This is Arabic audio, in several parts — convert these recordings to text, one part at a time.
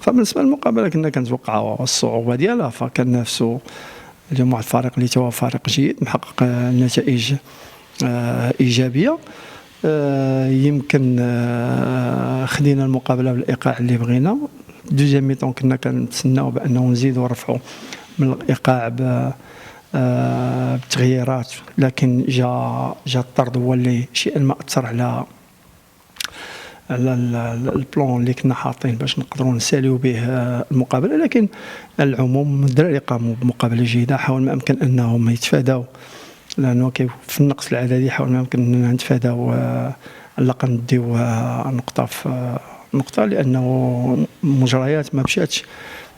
فبالنسبه للمقابله كنا كنتوقعوا الصعوبه ديالها، فكنافسوا اليوم واحد الفريق اللي هو فريق جيد محقق نتائج ايجابيه. يمكن خدينا المقابله بالايقاع اللي بغينا. دوزيام ميطون كنا كنتسناو بانه نزيدوا نرفعوا من الايقاع بتغييرات، لكن جا الطرد هو اللي شيئا ما اثر على البلان اللي كنا حاطين باش نقدروا نساليو به المقابله. لكن على العموم الدراري قاموا بمقابله جيده، حاول ما امكن انهم يتفاداو، لانه في النقص العددي حاول ما امكن اننا نتفاداو على الاقل نديو نقطه في نقطه، لانه المجريات ما مشاتش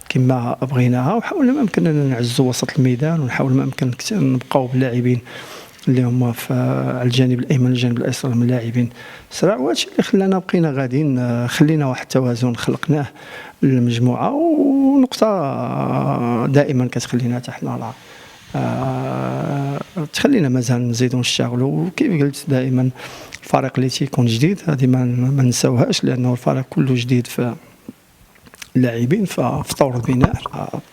كما بغيناها، وحاولنا ما امكن اننا نعزوا وسط الميدان، ونحاول ما امكن نبقاو باللاعبين اللي هما على الجانب الايمن والجانب الايسر من اللاعبين سرع، وهادشي اللي خلانا بقينا غاديين، خلينا واحد التوازن خلقناه للمجموعه، ونقطه دائما كتخلينا حتى حنا تخلينا مازال نزيدو نشتغلوا. وكيف قلت دائما الفريق اللي تيكون جديد هذه ما نساوهاش، لانه الفريق كله جديد في اللاعبين في طور البناء.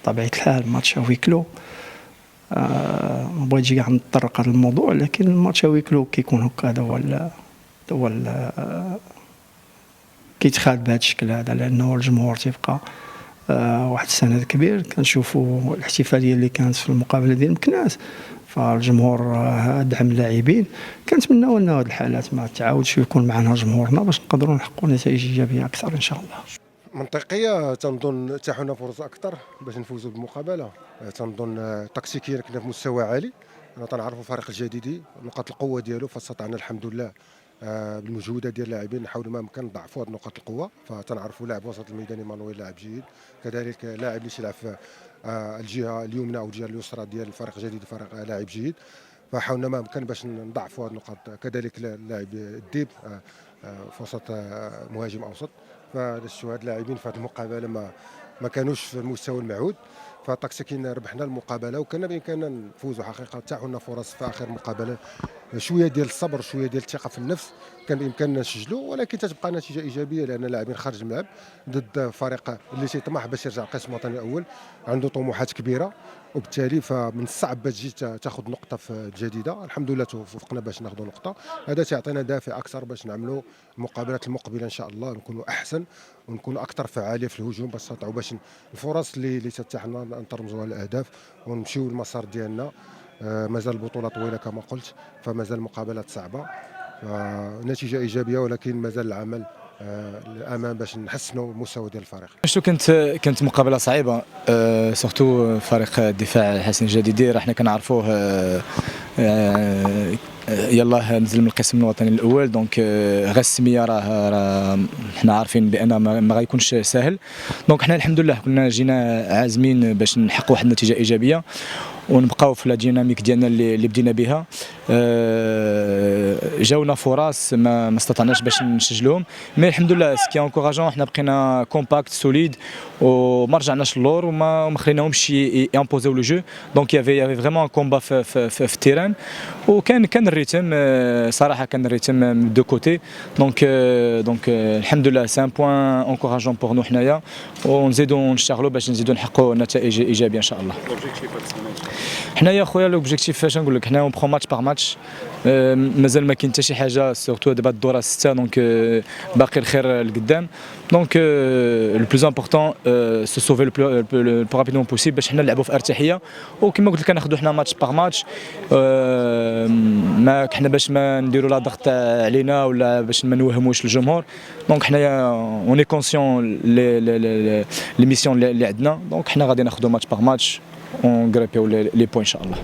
بطبيعه الحال ماتش ويكلو، ما بغيتش كاع نتطرق هذا الموضوع، لكن الماتش ويكلو كيكون هكا، هذا هو كيتخاد بهذا الشكل هذا، لانه الجمهور تيبقى واحد السند كبير. كنشوفوا الاحتفاليه اللي كانت في المقابله ديال مكناس، فالجمهور دعم اللاعبين. كنتمناو ان هذه الحالات ما تعاودش ويكون معنا جمهورنا باش نقدروا نحققوا نتائج ايجابيه اكثر ان شاء الله. منطقيه، تنظن اتاحونا فرص اكثر باش نفوزوا بالمقابله. تنظن تكتيكيا كنا في مستوى عالي، تنعرفوا الفريق الجديدي نقاط القوه ديالو، فاستطعنا الحمد لله بالمجهودات ديال اللاعبين نحاولوا ما امكن نضعفوا هذه نقاط القوه. فتنعرفوا لاعب وسط الميدان ايمانويل لاعب جيد، كذلك لاعب اللي تيلعب في الجهه اليمنى او الجهه اليسرى ديال الفريق الجديد فريق لاعب جيد، فحاولنا ما امكن باش نضعفوا هذه النقاط. كذلك اللاعب الديب في وسط مهاجم اوسط، فشفتوا هاد اللاعبين في هذه المقابله ما كانوش في المستوى المعهود. فتكتيكيا ربحنا المقابله وكان بامكاننا نفوزوا حقيقه. تاحوا لنا فرص في اخر مقابله، شويه ديال الصبر شويه ديال الثقه في النفس كان بامكاننا نسجلوا، ولكن تتبقى نتيجه ايجابيه لان اللاعبين خارج الملعب ضد فريق اللي تيطمح باش يرجع القسم الوطني الاول، عنده طموحات كبيره، وبالتالي فمن الصعب باش تجي تاخذ نقطه في جديده. الحمد لله توفقنا باش ناخذوا نقطه، هذا تيعطينا دافع اكثر باش نعملوا المقابلات المقبله ان شاء الله نكونوا احسن ونكونوا اكثر فعاليه في الهجوم باش نستطيعوا باش الفرص اللي تتاح لنا نترمزوها للاهداف ونمشيو للمسار ديالنا. مازال البطوله طويله كما قلت، فمازال المقابلات صعبه، نتيجه ايجابيه، ولكن مازال العمل للامام باش نحسنوا المستوى ديال الفريق. شفتوا كانت مقابله صعيبه، سورتو فريق الدفاع حسن الجديدي راه حنا كنعرفوه يلاه نزل من القسم الوطني الاول، دونك غير السميه راه حنا عارفين بان ما غيكونش ساهل. دونك حنا الحمد لله كنا جينا عازمين باش نحققوا واحد النتيجه ايجابيه ونبقاو في لا ديناميك ديالنا اللي بدينا بها. جاونا فرص ما استطعناش باش نسجلوهم، مي الحمد لله سكي انكوراجون حنا بقينا كومباكت سوليد وما رجعناش للور وما خليناهمش يامبوزيو لو جو. دونك يافي فريمون كومبا في التيران، وكان الريتم صراحه كان الريتم من دو كوتي. دونك الحمد لله سي ان بوين انكوراجون بور نو حنايا، ونزيدو نشتغلوا باش نزيدو نحققوا نتائج ايجابيه ان شاء الله. حنايا خويا لوبجيكتيف فاش نقول لك حنا اون برو ماتش باغ ماتش، مازال ما كاين حتى شي حاجه سورتو دابا الدوره 6، دونك باقي الخير لقدام. دونك لو بلوز امبورطون سو سوفي لو بلو رابيدمون بوسيبل باش حنا نلعبوا في ارتياحيه، وكما قلت لك كناخذوا حنا ماتش باغ ماتش، ما حنا باش ما نديروا لا ضغط علينا ولا باش ما نوهموش الجمهور. دونك حنايا اوني كونسيون لي ميسيون اللي عندنا، دونك حنا غادي ناخذوا ماتش باغ ماتش ونغريبيو لي بوين ان شاء الله.